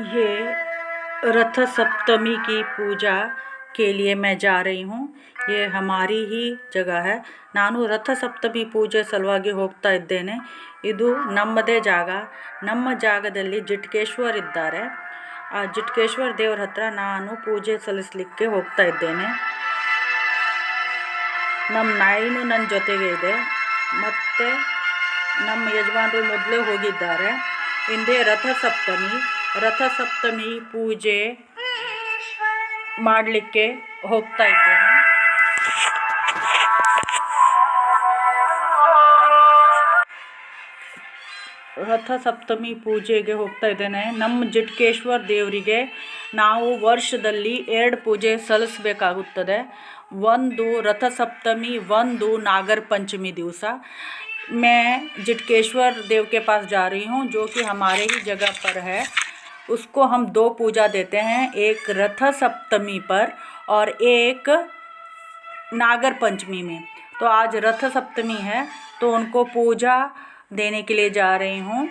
ये रथ सप्तमी की पूजा के लिए मैं जा रही हूँ। ये हमारी ही जगह है। ನಾನು ರಥ ಸಪ್ತಮಿ ಪೂಜೆ ಸಲುವಾಗಿ ಹೋಗ್ತಾ ಇದ್ದೇನೆ. ಇದು ನಮ್ಮದೇ ಜಾಗ. ನಮ್ಮ ಜಾಗದಲ್ಲಿ ಜಿಟ್ಕೇಶ್ವರ್ ಇದ್ದಾರೆ. ಆ ಜಿಟ್ಕೇಶ್ವರ್ ದೇವರ ಹತ್ರ ನಾನು ಪೂಜೆ ಸಲ್ಲಿಸಲಿಕ್ಕೆ ಹೋಗ್ತಾ ಇದ್ದೇನೆ. ನಮ್ಮ ನಾಯಿನೂ ನನ್ನ ಜೊತೆಗೆ ಇದೆ. ಮತ್ತು ನಮ್ಮ ಯಜಮಾನರು ಮೊದಲೇ ಹೋಗಿದ್ದಾರೆ. ಹಿಂದೆ ರಥ ಸಪ್ತಮಿ ಪೂಜೆ ಮಾಡಲಿಕ್ಕೆ ಹೋಗ್ತಾ ಇದ್ದೇನೆ. ರಥ ಸಪ್ತಮಿ ಪೂಜೆಗೆ ಹೋಗ್ತಾ ಇದ್ದೇನೆ. ನಮ್ಮ ಜಿಟ್ಕೇಶ್ವರ ದೇವರಿಗೆ ನಾವು ವರ್ಷದಲ್ಲಿ 2 ಪೂಜೆ ಸಲ್ಲಿಸಬೇಕಾಗುತ್ತದೆ. ಒಂದು ರಥ ಸಪ್ತಮಿ, ಒಂದು नागर पंचमी दिवस. मैं जिटकेश्वर देव के पास जा रही हूँ जो कि हमारे ही जगह पर है. उसको हम 2 पूजा देते हैं, एक रथ सप्तमी पर और एक नागर पंचमी में. तो आज रथ सप्तमी है तो उनको पूजा देने के लिए जा रही हूँ.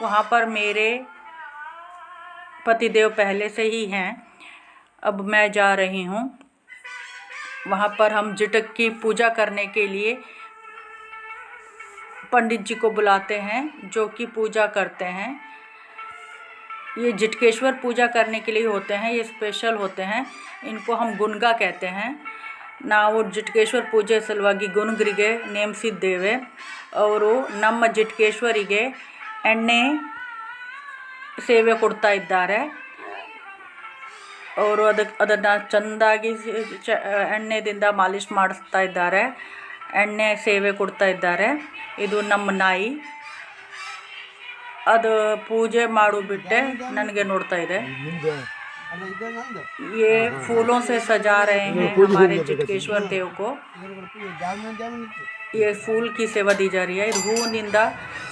वहाँ पर मेरे पतिदेव पहले से ही हैं. अब मैं जा रही हूँ. वहाँ पर हम जिटक की पूजा करने के लिए पंडित जी को बुलाते हैं जो कि पूजा करते हैं. ये जिटकेश्वर पूजा करने के लिए होते हैं, ये स्पेशल होते हैं. इनको हम गुनगा कहते हैं. ನಾವು ಜಿಟ್ಕೇಶ್ವರ ಪೂಜೆ ಸಲುವಾಗಿ ಗುನುಗರಿಗೆ ನೇಮಿಸಿದ್ದೇವೆ. ಅವರು ನಮ್ಮ ಜಿಟ್ಕೇಶ್ವರಿಗೆ ಎಣ್ಣೆ ಸೇವೆ ಕೊಡ್ತಾ ಇದ್ದಾರೆ. ಅವರು ಅದನ್ನು ಚೆಂದಾಗಿ ಎಣ್ಣೆದಿಂದ ಮಾಲಿಶ್ ಮಾಡಿಸ್ತಾ ಇದ್ದಾರೆ, ಎಣ್ಣೆ ಸೇವೆ ಕೊಡ್ತಾ ಇದ್ದಾರೆ. ಇದು ನಮ್ಮ ನಾಯಿ. ಅದು ಪೂಜೆ ಮಾಡಿಬಿಟ್ಟೆ ನನಗೆ ನೋಡ್ತಾ ಇದೆ. ये फूलों से सजा रहे हैं हमारे जिटकेश्वर देव को. ये फूल की सेवा दी जा रही है. ಹೂವಿನಿಂದ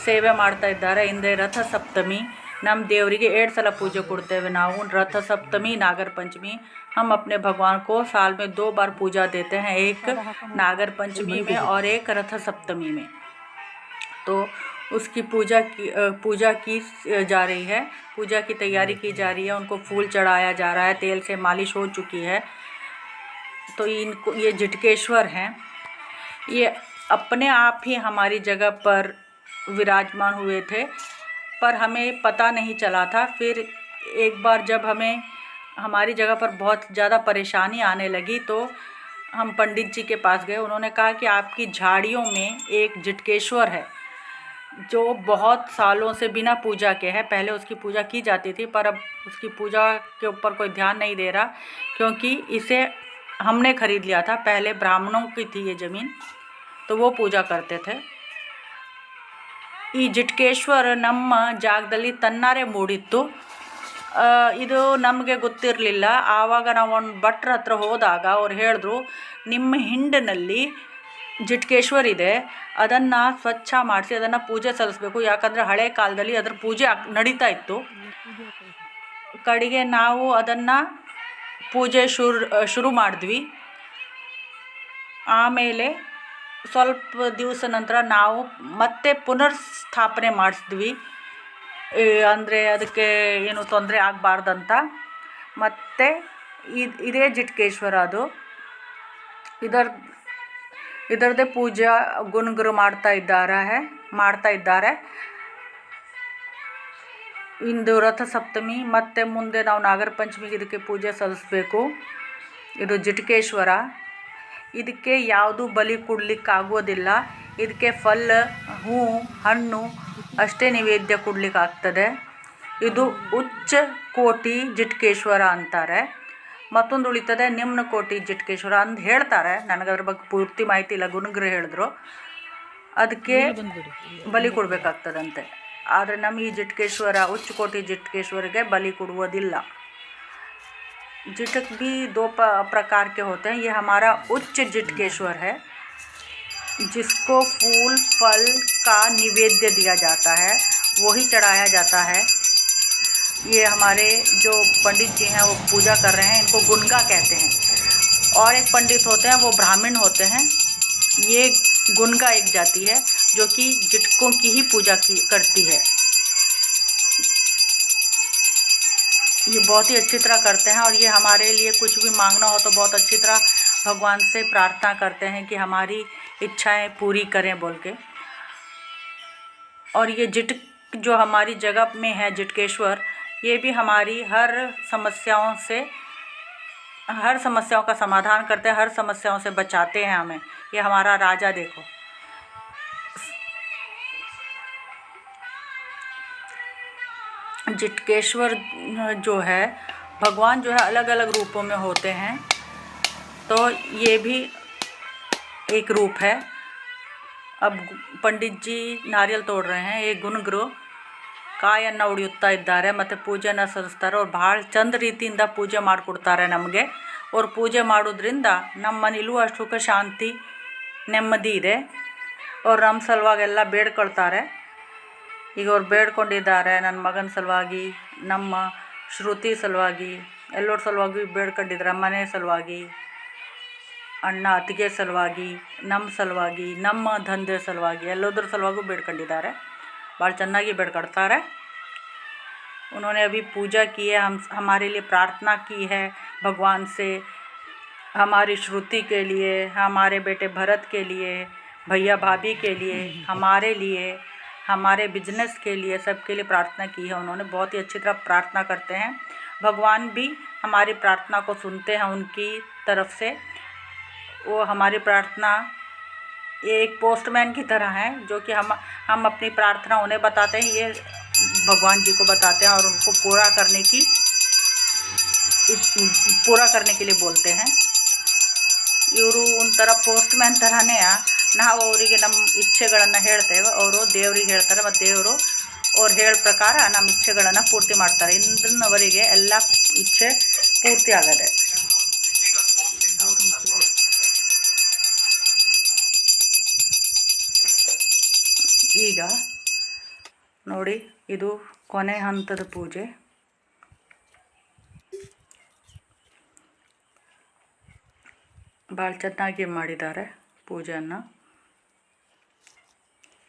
ಸೇವೆ ಮಾಡ್ತಾ ಇದ್ದಾರೆ. ಹಿಂದೆ ರಥ ಸಪ್ತಮಿ ನಮ್ಮ ದೇವರಿಗೆ 2 ಸಲ ಪೂಜೆ ಕೊಡ್ತೇವೆ ನಾವು. रथ सप्तमी, नागर पंचमी. हम अपने भगवान को साल में 2 बार पूजा देते हैं, एक नागर पंचमी में और एक रथ सप्तमी में. तो उसकी पूजा की जा रही है. पूजा की तैयारी की जा रही है. उनको फूल चढ़ाया जा रहा है, तेल से मालिश हो चुकी है. तो ये जिटकेश्वर हैं. ये अपने आप ही हमारी जगह पर विराजमान हुए थे पर हमें पता नहीं चला था. फिर एक बार जब हमें हमारी जगह पर बहुत ज़्यादा परेशानी आने लगी तो हम पंडित जी के पास गए. उन्होंने कहा कि आपकी झाड़ियों में एक जिटकेश्वर है जो बहुत सालों से बिना पूजा के है. पहले उसकी पूजा की जाती थी पर अब उसकी पूजा के ऊपर कोई ध्यान नहीं दे रहा क्योंकि इसे हमने ख़रीद लिया था. पहले ब्राह्मणों की थी ये ज़मीन तो वो पूजा करते थे. ಈ ಜಿಟ್ಕೇಶ್ವರ ನಮ್ಮ ಜಾಗದಲ್ಲಿ ತನ್ನಾರೆ ಮೂಡಿತ್ತು. ಇದು ನಮಗೆ ಗೊತ್ತಿರಲಿಲ್ಲ. ಆವಾಗ ನಾವು ಒಂದು ಭಟ್ರ ಹತ್ರ ಹೋದಾಗ ಅವ್ರು ಹೇಳಿದ್ರು, ನಿಮ್ಮ ಹಿಂಡಿನಲ್ಲಿ ಜಿಟ್ಕೇಶ್ವರ್ ಇದೆ, ಅದನ್ನು ಸ್ವಚ್ಛ ಮಾಡಿಸಿ ಅದನ್ನು ಪೂಜೆ ಸಲ್ಲಿಸಬೇಕು. ಯಾಕಂದರೆ ಹಳೆ ಕಾಲದಲ್ಲಿ ಅದರ ಪೂಜೆ ನಡೀತಾ ಇತ್ತು. ಕಡೆಗೆ ನಾವು ಅದನ್ನು ಪೂಜೆ ಶುರು ಮಾಡಿದ್ವಿ. ಆಮೇಲೆ ಸ್ವಲ್ಪ ದಿವಸ ನಂತರ ನಾವು ಮತ್ತೆ ಪುನರ್ಸ್ಥಾಪನೆ ಮಾಡಿಸಿದ್ವಿ. ಅಂದರೆ ಅದಕ್ಕೆ ಏನು ತೊಂದರೆ ಆಗಬಾರ್ದಂತ. ಮತ್ತು ಇದೇ ಜಿಟ್ಕೇಶ್ವರ ಅದು. ಇದರದೇ ಪೂಜಾ ಗುನುಗರು ಮಾಡ್ತಾ ಇದ್ದಾರೆ. ಇಂದು ರಥ ಸಪ್ತಮಿ ಮತ್ತು ಮುಂದೆ ನಾವು ನಾಗರ ಪಂಚಮಿಗೆ ಇದಕ್ಕೆ ಪೂಜೆ ಸಲ್ಲಿಸಬೇಕು. ಇದು ಜಿಟ್ಕೇಶ್ವರ. ಇದಕ್ಕೆ ಯಾವುದು ಬಲಿ ಕೊಡಲಿಕ್ಕಾಗೋದಿಲ್ಲ. ಇದಕ್ಕೆ ಫಲ, ಹೂ, ಹಣ್ಣು ಅಷ್ಟೇ ನೈವೇದ್ಯ ಕೊಡಲಿಕ್ಕಾಗ್ತದೆ. ಇದು ಉಚ್ಚ ಕೋಟಿ ಜಿಟ್ಕೇಶ್ವರ ಅಂತಾರೆ. ಮತ್ತೊಂದು ಉಳಿತದೆ ನಿಮ್ನ ಕೋಟಿ ಜಿಟ್ಕೇಶ್ವರ ಅಂತ ಹೇಳ್ತಾರೆ. ನನಗೆ ಅದ್ರ ಬಗ್ಗೆ ಪೂರ್ತಿ ಮಾಹಿತಿ ಇಲ್ಲ. ಗುನುಗ್ರು ಹೇಳಿದ್ರು ಅದಕ್ಕೆ ಬಲಿ ಕೊಡಬೇಕಾಗ್ತದಂತೆ. ಆದರೆ ನಮ್ಮ ಈ ಜಿಟ್ಕೇಶ್ವರ ಉಚ್ಚ ಕೋಟಿ ಜಿಟ್ಕೇಶ್ವರಿಗೆ ಬಲಿ ಕೊಡುವುದಿಲ್ಲ. जिटक भी 2 प्रकार के होते हैं. ये हमारा उच्च जिटकेश्वर है जिसको फूल फल का निवेद्य दिया जाता है, वही चढ़ाया जाता है. ये हमारे जो पंडित जी हैं वो पूजा कर रहे हैं. इनको गुनगा कहते हैं. और एक पंडित होते हैं वो ब्राह्मण होते हैं. ये गुनगा एक जाति है जो कि जिटकों की ही पूजा करती है. ये बहुत ही अच्छी तरह करते हैं और ये हमारे लिए कुछ भी मांगना हो तो बहुत अच्छी तरह भगवान से प्रार्थना करते हैं कि हमारी इच्छाएं पूरी करें बोल के। और ये जिट जो हमारी जगह में है जिटकेश्वर, ये भी हमारी हर समस्याओं का समाधान करते हैं, हर समस्याओं से बचाते हैं हमें। ये हमारा राजा देखो, जिटकेश्वर जो है भगवान जो है अलग अलग रूपों में होते हैं, तो ये भी एक रूप है। अब पंडित जी नारियल तोड़ रहे हैं। ये ಗುನುಗ್ರು ಕಾಯನ್ನು ಉಡಿಯುತ್ತಾ ಇದ್ದಾರೆ ಮತ್ತು ಪೂಜೆನ ಸಲ್ಲಿಸ್ತಾರೆ और ಭಾಳ ಚಂದ ರೀತಿಯಿಂದ ಪೂಜೆ ಮಾಡಿಕೊಡ್ತಾರೆ ನಮಗೆ। और ಪೂಜೆ ಮಾಡೋದ್ರಿಂದ ನಮ್ಮ ಮನೆಯಲ್ಲೂ ಅಷ್ಟು ಸುಖ ಶಾಂತಿ ನೆಮ್ಮದಿ ಇದೆ। और ನಮ್ಮ ಸಲುವಾಗೆಲ್ಲ ಬೇಡ್ಕೊಳ್ತಾರೆ। ಈಗ ಅವ್ರು ಬೇಡ್ಕೊಂಡಿದ್ದಾರೆ, ನನ್ನ ಮಗನ ಸಲುವಾಗಿ, ನಮ್ಮ ಶ್ರುತಿ ಸಲುವಾಗಿ, ಎಲ್ಲರ ಸಲುವಾಗಿ ಬೇಡ್ಕೊಂಡಿದ್ದಾರೆ। ಮನೆ ಸಲುವಾಗಿ, ಅಣ್ಣ ಅತ್ತಿಗೆ ಸಲುವಾಗಿ, ನಮ್ಮ ಸಲುವಾಗಿ, ನಮ್ಮ ದಂಧೆ ಸಲುವಾಗಿ, ಎಲ್ಲೋದ್ರ ಸಲುವಾಗೂ ಬೇಡ್ಕೊಂಡಿದ್ದಾರೆ। ಭಾಳ ಚೆನ್ನಾಗಿ ಬೇಡ್ಕೊಳ್ತಾರೆ। उन्होंने अभी पूजा की है, हमारे लिए प्रार्थना की है भगवान से, हमारी श्रुति के लिए, हमारे बेटे भरत के लिए, भैया भाभी के लिए, हमारे लिए, हमारे बिजनेस के लिए, सबके लिए प्रार्थना की है उन्होंने। बहुत ही अच्छी तरह प्रार्थना करते हैं। भगवान भी हमारी प्रार्थना को सुनते हैं उनकी तरफ से। वो हमारी प्रार्थना एक पोस्टमैन की तरह है, जो कि हम अपनी प्रार्थना उन्हें बताते हैं, ये भगवान जी को बताते हैं और उनको पूरा करने के लिए बोलते हैं। ಇವರು ಒಂಥರ ಪೋಸ್ಟ್ಮ್ಯಾನ್ ಥರನೇ। ನಾವು ಅವರಿಗೆ ನಮ್ಮ ಇಚ್ಛೆಗಳನ್ನು ಹೇಳ್ತೇವೆ, ಅವರು ದೇವರಿಗೆ ಹೇಳ್ತಾರೆ ಮತ್ತು ದೇವರು ಅವ್ರು ಹೇಳೋ ಪ್ರಕಾರ ನಮ್ಮ ಇಚ್ಛೆಗಳನ್ನು ಪೂರ್ತಿ ಮಾಡ್ತಾರೆ। ಇಂದಿನವರೆಗೆ ಎಲ್ಲ ಇಚ್ಛೆ ಪೂರ್ತಿ ಆಗದೆ। ಈಗ ನೋಡಿ, ಇದು ಕೊನೆ ಹಂತದ ಪೂಜೆ। ಭಾಳ ಚೆನ್ನಾಗಿ ಮಾಡಿದ್ದಾರೆ ಪೂಜೆಯನ್ನು।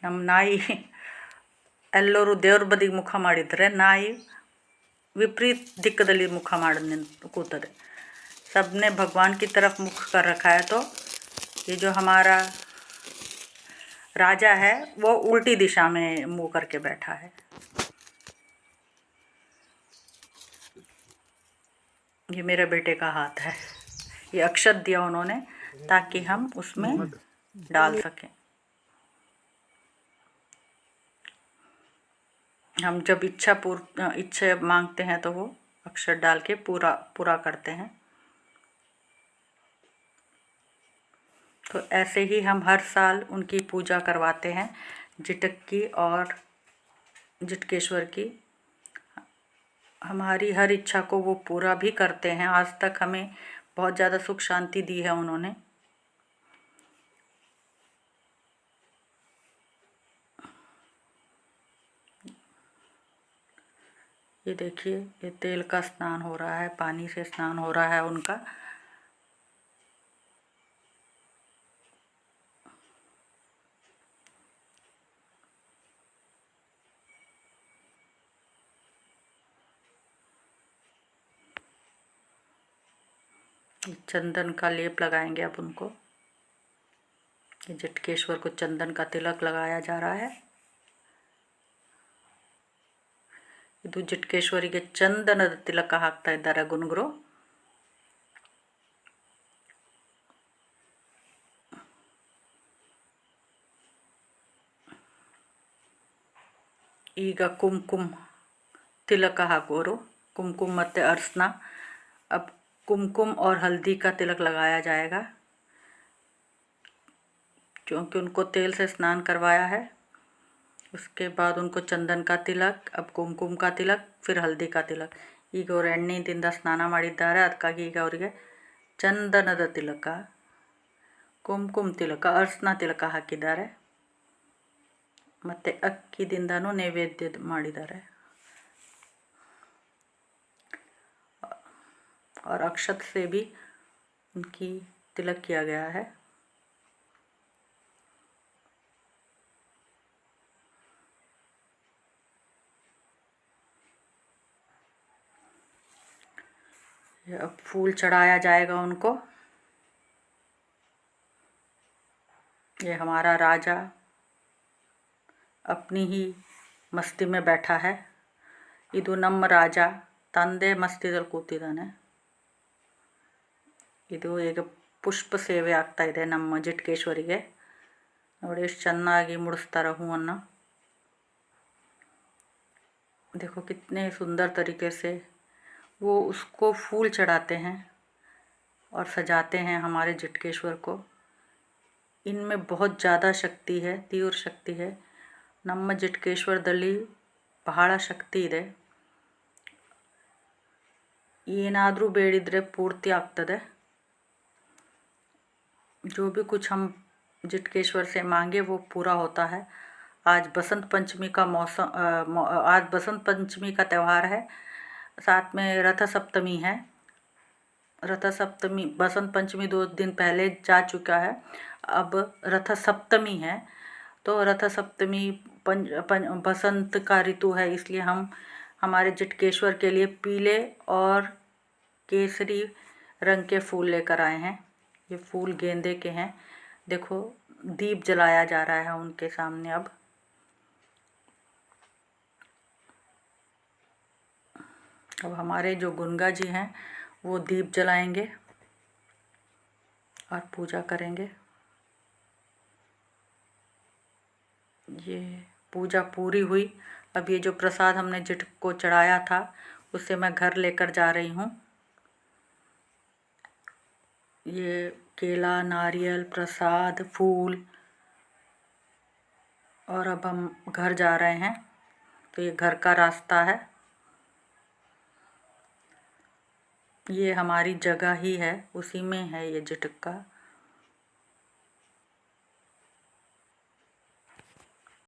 ನಮ್ಮ ನಾಯಿ ಎಲ್ಲರೂ ದೇವ್ರ ಬದಿಗೆ ಮುಖ ಮಾಡಿದರೆ, ನಾಯಿ विपरीत दिक्कದಲ್ಲಿ मुख ಮಾಡಿ निंत ಕೂತದೆ। सबने भगवान की तरफ मुख कर रखा है, तो ये जो हमारा राजा है वो उल्टी दिशा में मुँह करके बैठा है। ये मेरे बेटे का हाथ है। ये अक्षत दिया उन्होंने ताकि हम उसमें डाल सकें। हम जब इच्छा मांगते हैं तो वो अक्षर डाल के पूरा करते हैं। तो ऐसे ही हम हर साल उनकी पूजा करवाते हैं, जिटक की और जिटकेश्वर की। हमारी हर इच्छा को वो पूरा भी करते हैं। आज तक हमें बहुत ज़्यादा सुख शांति दी है उन्होंने। ये देखिए, ये तेल का स्नान हो रहा है, पानी से स्नान हो रहा है उनका। चंदन का लेप लगाएंगे अब उनको। ये जिटकेश्वर को चंदन का तिलक लगाया जा रहा है। ಇದು जिटकेश्वರಿಗೆ ಚಂದನದ ತಿಲಕ ಹಾಕ್ತಾ ಇದ್ದಾರೆ ಗುನುಗ್ರು। ಈಗ ಕುಂಕುಮ तिलक ಹಾಕುವರು। कुमकुम ಮತ್ತು ಅರ್ಶನ। अब कुमकुम और हल्दी का तिलक लगाया जाएगा, क्योंकि उनको तेल से स्नान करवाया है। उसके बाद उनको चंदन का तिलक, अब कुमकुम का तिलक, फिर हल्दी का तिलक। ಈಗ ಅವರು ಎಣ್ಣೆಯಿಂದ ಸ್ನಾನ ಮಾಡಿದ್ದಾರೆ, ಅದಕ್ಕಾಗಿ ಈಗ ಅವರಿಗೆ ಚಂದನದ ತಿಲಕ, ಕುಂಕುಮ ತಿಲಕ, ಅರ್ಶನ ತಿಲಕ ಹಾಕಿದ್ದಾರೆ ಮತ್ತು ಅಕ್ಕಿದಿಂದನೂ ನೈವೇದ್ಯ ಮಾಡಿದ್ದಾರೆ। और अक्षत से भी उनकी तिलक किया गया है। ये अब फूल चढ़ाया जाएगा उनको। ये हमारा राजा अपनी ही मस्ती में बैठा है। ಇದು ನಮ್ಮ ರಾಜ ತಂದೆ ಮಸ್ತಿದಲ್ಲಿ ಕೂತಿದ್ದಾನೆ। ಇದು ಈಗ ಪುಷ್ಪ ಸೇವೆ ಆಗ್ತಾ ಇದೆ ನಮ್ಮ ಜಿಟ್ಕೇಶ್ವರಿಗೆ। ನೋಡಿ ಎಷ್ಟು ಚೆನ್ನಾಗಿ ಮುಡಿಸ್ತಾರೆ ಹೂವನ್ನು। देखो कितने सुंदर तरीके से वो उसको फूल चढ़ाते हैं और सजाते हैं हमारे जिटकेश्वर को। इनमें बहुत ज़्यादा शक्ति है, तीव्र शक्ति है। ನಮ್ಮ ಜಿಟ್ಕೇಶ್ವರದಲ್ಲಿ ಬಹಳ ಶಕ್ತಿ ಇದೆ। ಏನಾದರೂ ಬೇಡಿದರೆ ಪೂರ್ತಿ ಆಗ್ತದೆ। जो भी कुछ हम जिटकेश्वर से मांगे वो पूरा होता है। आज बसंत पंचमी का आज बसंत पंचमी का त्यौहार है, साथ में रथ सप्तमी है। रथ सप्तमी, बसंत पंचमी 2 दिन पहले जा चुका है, अब रथ सप्तमी है। तो रथ सप्तमी बसंत का ऋतु है, इसलिए हम हमारे जिटकेश्वर के लिए पीले और केसरी रंग के फूल लेकर आए हैं। ये फूल गेंदे के हैं। देखो दीप जलाया जा रहा है उनके सामने। अब हमारे जो गुनगा जी हैं वो दीप जलाएंगे और पूजा करेंगे। ये पूजा पूरी हुई। अब ये जो प्रसाद हमने जिट को चढ़ाया था उसे मैं घर लेकर जा रही हूँ। ये केला, नारियल, प्रसाद, फूल, और अब हम घर जा रहे हैं। तो ये घर का रास्ता है। ये हमारी जगह ही है, उसी में है ये जिटक का।